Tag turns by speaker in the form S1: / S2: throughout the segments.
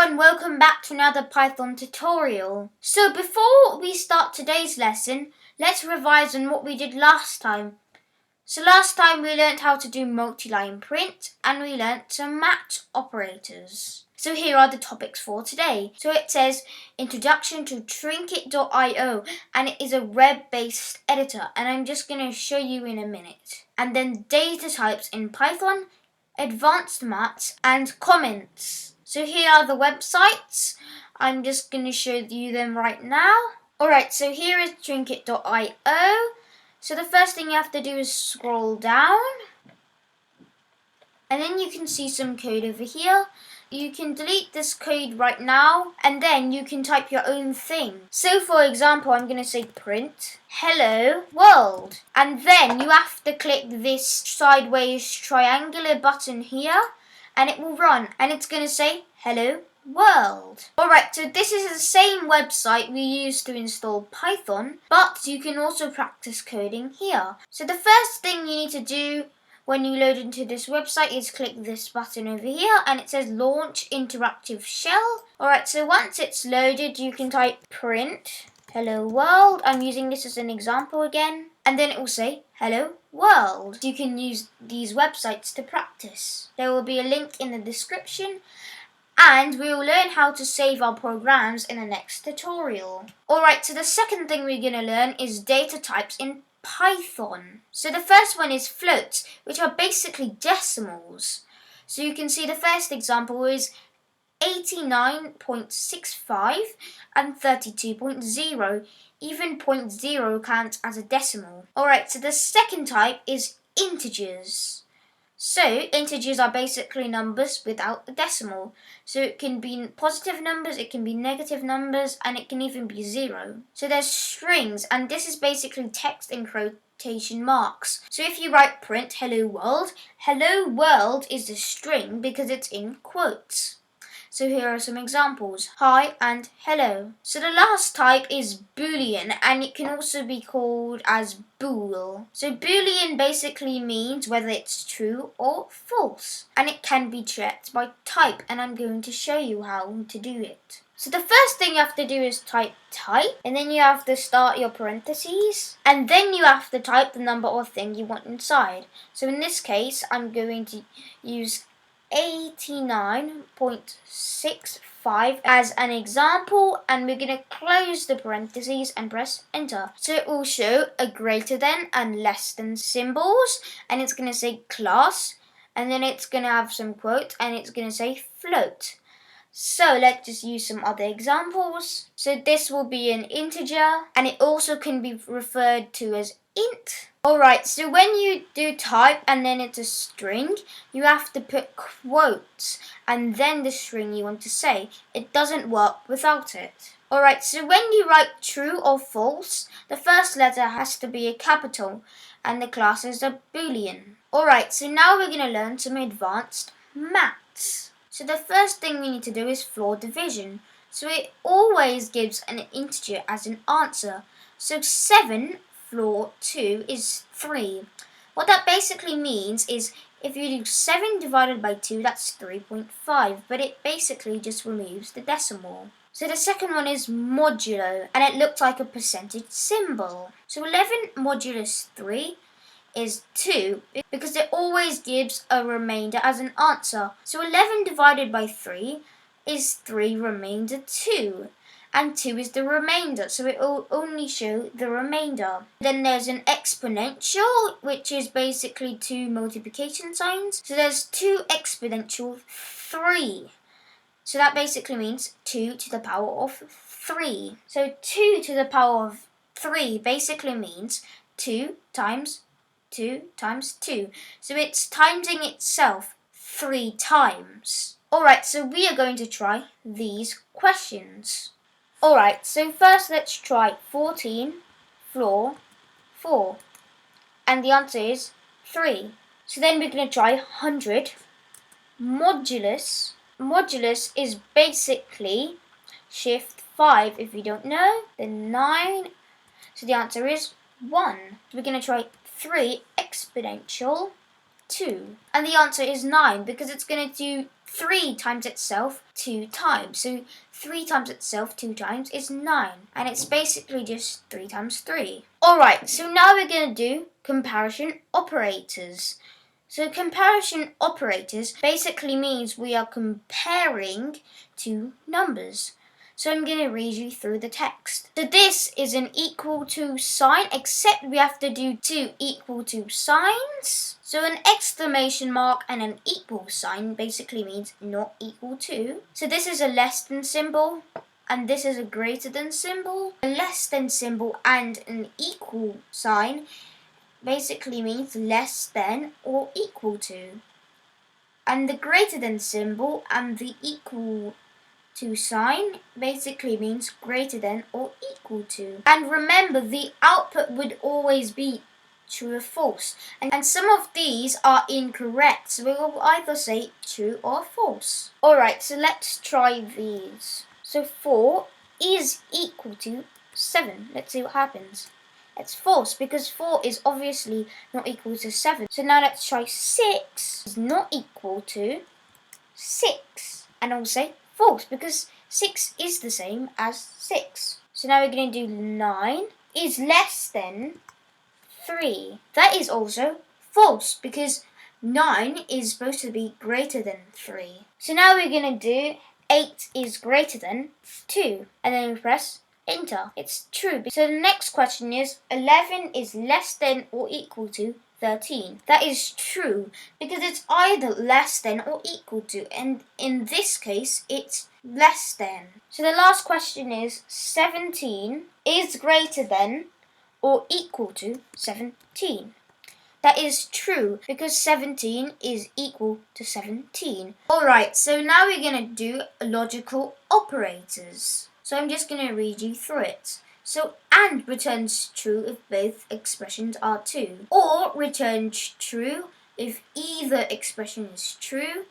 S1: everyone, welcome back to another Python tutorial. So before we start today's lesson, let's revise on what we did last time. So last time we learnt how to do multi-line print and we learnt some match operators. So here are the topics for today. So it says Introduction to Trinket.io and it is a web-based editor and I'm just going to show you in a minute. And then data types in Python, advanced maths and comments. So here are the websites. I'm just going to show you them right now. Alright, so here is Trinket.io. So the first thing you have to do is scroll down. And then you can see some code over here. You can delete this code right now and then you can type your own thing. So for example, I'm going to say print hello world. And then you have to click this sideways triangular button here and it will run and it's going to say hello world. Alright, so this is the same website we use to install Python, but you can also practice coding here. So the first thing you need to do when you load into this website is click this button over here and it says launch interactive shell. Alright, so once it's loaded you can type print hello world. I'm using this as an example again. And then it will say hello world. You can use these websites to practice. There will be a link in the description. And we will learn how to save our programs in the next tutorial. Alright, so the second thing we're going to learn is data types in Python. So the first one is floats, which are basically decimals. So you can see the first example is 89.65 and 32.0. Even 0.0 counts as a decimal. Alright, so the second type is integers. So integers are basically numbers without a decimal. So it can be positive numbers, it can be negative numbers, and it can even be zero. So there's strings, and this is basically text in quotation marks. So if you write print hello world is a string because it's in quotes. So here are some examples, hi and hello. So the last type is Boolean and it can also be called as bool. So Boolean basically means whether it's true or false. And it can be checked by type and I'm going to show you how to do it. So the first thing you have to do is type and then you have to start your parentheses and then you have to type the number or thing you want inside. So in this case I'm going to use 89.65 as an example and we're going to close the parentheses and press enter. So it will show a greater than and less than symbols and it's going to say class and then it's going to have some quote and it's going to say float. So let's just use some other examples. So this will be an integer and it also can be referred to as int. Alright, so when you do type and then it's a string, you have to put quotes and then the string you want to say. It doesn't work without it. Alright, so when you write true or false, the first letter has to be a capital and the class is a boolean. Alright, so now we're going to learn some advanced maths. So the first thing we need to do is floor division. So it always gives an integer as an answer. So 7 floor 2 is 3. What that basically means is if you do 7 divided by 2, that's 3.5, but it basically just removes the decimal. So the second one is modulo, and it looks like a percentage symbol. So 11 modulus 3 is 2, because it always gives a remainder as an answer. So 11 divided by 3 is 3 remainder 2. And 2 is the remainder, so it will only show the remainder. Then there's an exponential, which is basically 2 multiplication signs. So there's 2 exponential 3. So that basically means 2 to the power of 3. So 2 to the power of 3 basically means 2 times 2 times 2. So it's timesing itself 3 times. Alright, so we are going to try these questions. Alright, so first let's try 14 floor 4 and the answer is 3. So then we're going to try 100 modulus. Modulus is basically shift 5 if you don't know, then 9. So the answer is 1. We're going to try 3 exponential 2 and the answer is 9 because it's going to do 3 times itself 2 times. So 3 times itself 2 times is 9. And it's basically just 3 times 3. Alright, so now we're going to do comparison operators. So comparison operators basically means we are comparing two numbers. So I'm going to read you through the text. So this is an equal to sign, except we have to do two equal to signs. So an exclamation mark and an equal sign basically means not equal to. So this is a less than symbol, and this is a greater than symbol. A less than symbol and an equal sign basically means less than or equal to. And the greater than symbol and the equal to sign basically means greater than or equal to. And remember, the output would always be true or false. And some of these are incorrect, so we will either say true or false. Alright, so let's try these. So 4 is equal to 7. Let's see what happens. It's false because 4 is obviously not equal to 7. So now let's try 6 is not equal to 6. And I'll say false because 6 is the same as 6. So now we're going to do 9 is less than 3. That is also false because 9 is supposed to be greater than 3. So now we're going to do 8 is greater than 2. And then we press enter. It's true. So the next question is 11 is less than or equal to 13. That is true because it's either less than or equal to, and in this case it's less than. So the last question is 17 is greater than or equal to 17. That is true because 17 is equal to 17. Alright, so now we're going to do logical operators. So I'm just going to read you through it. So AND returns true if both expressions are 2. OR returns true if either expression is true.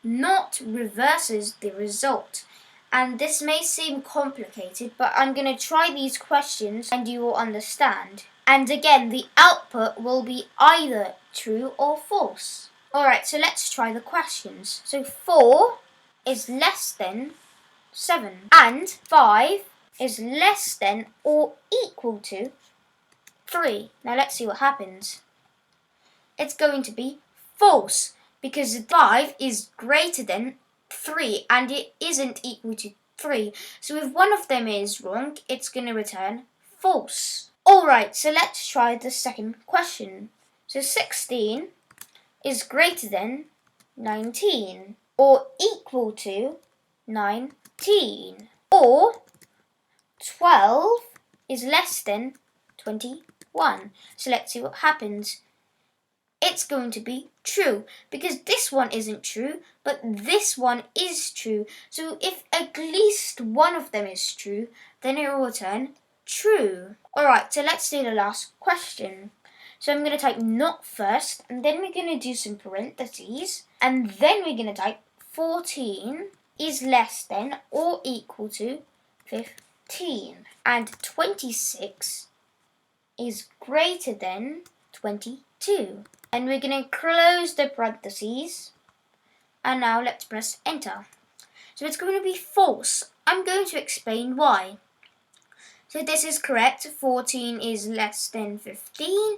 S1: NOT reverses the result. And this may seem complicated, but I'm going to try these questions and you will understand. And again, the output will be either true or false. Alright, so let's try the questions. So 4 is less than 7. And 5 is less than or equal to 3. Now let's see what happens. It's going to be false because 5 is greater than 3 and it isn't equal to 3. So if one of them is wrong, it's going to return false. Alright, so let's try the second question. So 16 is greater than 19 or equal to 19. Or 12 is less than 21. So let's see what happens. It's going to be true because this one isn't true, but this one is true. So if at least one of them is true, then it will return true. Alright, so let's do the last question. So I'm going to type not first, and then we're going to do some parentheses, and then we're going to type 14 is less than or equal to 15. And 26 is greater than 22. And we're going to close the parentheses. And now let's press enter. So it's going to be false. I'm going to explain why. So this is correct. 14 is less than 15.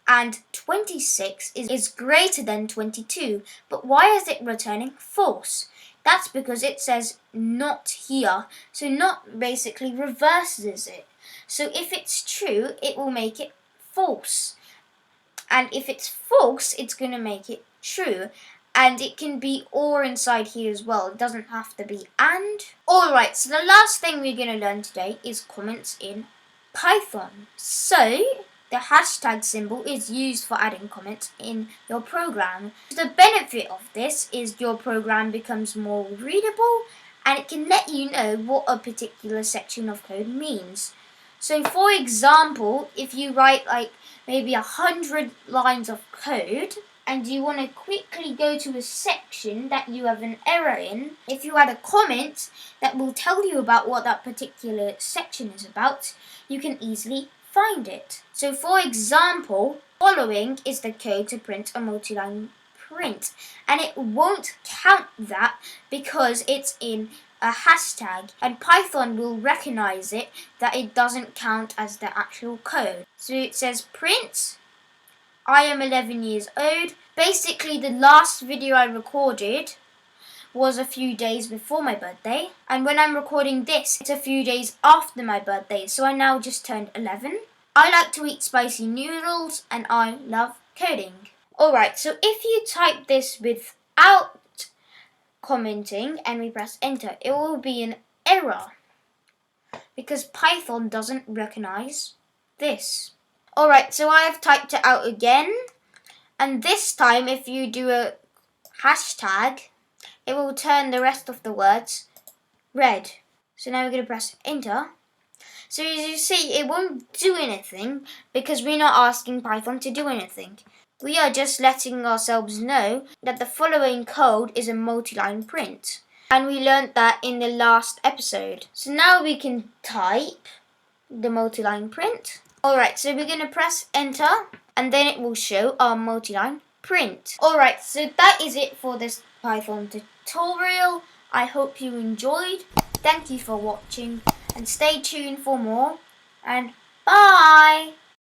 S1: And 26 is greater than 22. But why is it returning false? That's because it says not here. So not basically reverses it. So if it's true, it will make it false. And if it's false, it's going to make it true. And it can be or inside here as well. It doesn't have to be and. Alright, so the last thing we're going to learn today is comments in Python. So the hashtag symbol is used for adding comments in your program. The benefit of this is your program becomes more readable and it can let you know what a particular section of code means. So for example, if you write like maybe 100 lines of code and you want to quickly go to a section that you have an error in, if you add a comment that will tell you about what that particular section is about, you can easily find it. So for example, following is the code to print a multi-line print, and it won't count that because it's in a hashtag, and Python will recognize it that it doesn't count as the actual code. So it says print, I am 11 years old. Basically, the last video I recorded was a few days before my birthday, and when I'm recording this, it's a few days after my birthday, so I now just turned 11. I like to eat spicy noodles, and I love coding. Alright, so if you type this without commenting and we press enter, it will be an error because Python doesn't recognize this. Alright, so I have typed it out again, and this time if you do a hashtag, it will turn the rest of the words red. So now we're going to press enter. So as you see, it won't do anything because we're not asking Python to do anything. We are just letting ourselves know that the following code is a multi-line print. And we learned that in the last episode. So now we can type the multi-line print. Alright, so we're going to press enter, and then it will show our multi-line print. Alright, so that is it for this Python tutorial. I hope you enjoyed. Thank you for watching, and stay tuned for more, and bye!